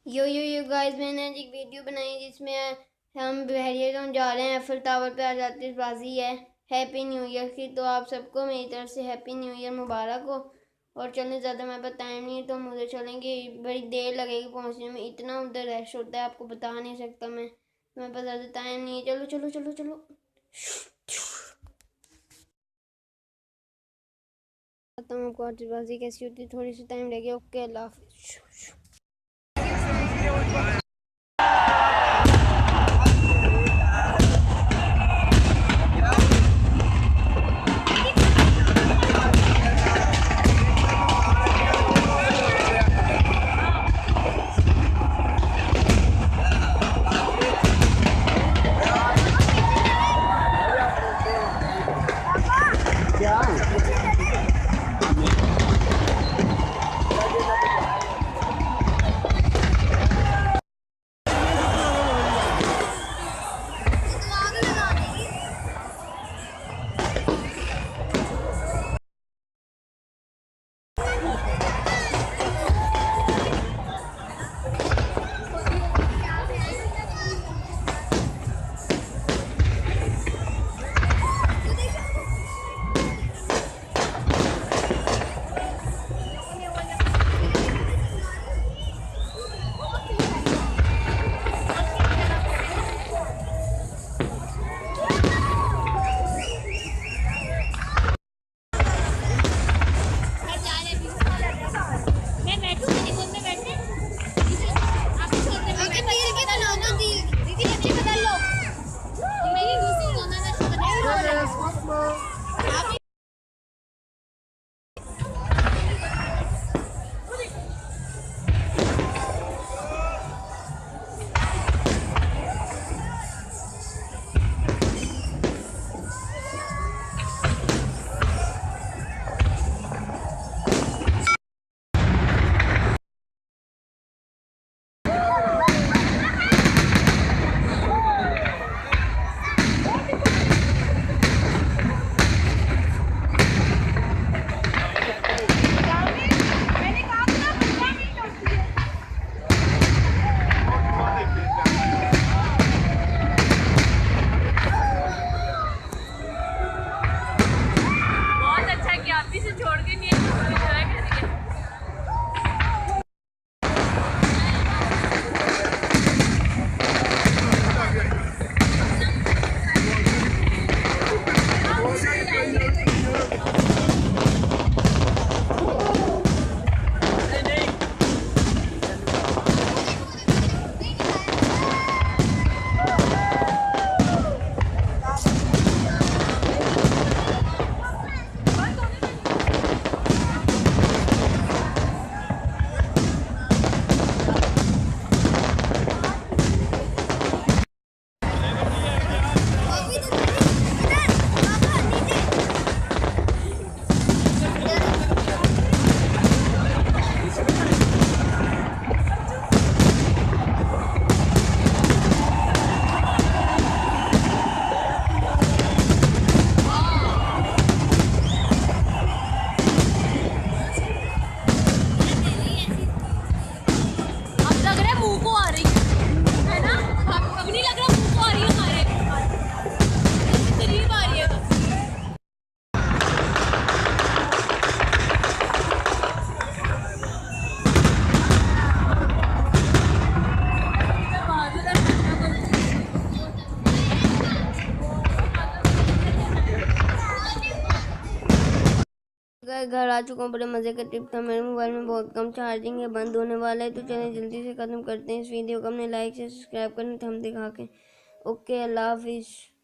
Yo guys, मैंने आज एक वीडियो बनाई जिसमें हम बहरिया जा रहे हैं, एफिल टावर पे आज आतिशबाजी है हैप्पी न्यू ईयर की। तो आप सबको मेरी तरफ से हैप्पी न्यू ईयर मुबारक हो। और चलने ज़्यादा मेरे पास टाइम नहीं है तो हम उधर चलेंगे, बड़ी देर लगेगी पहुंचने में, इतना उधर रश होता है आपको बता नहीं सकता मैं, मेरे पास ज़्यादा टाइम नहीं है। चलो चलो चलो चलो। बताता हूँ आपको आतिशबाजी कैसी होती है, थोड़ी सी टाइम लगेगा। ओके, अल्लाह हाफिज़। घर आ चुका हूँ, बड़े मज़े का ट्रिप था। मेरे मोबाइल में बहुत कम चार्जिंग है, बंद होने वाला है, तो चलिए जल्दी से ख़त्म करते हैं इस वीडियो को। हमने लाइक से सब्सक्राइब करना था हम दिखा के। ओके, अल्लाह हाफिज़।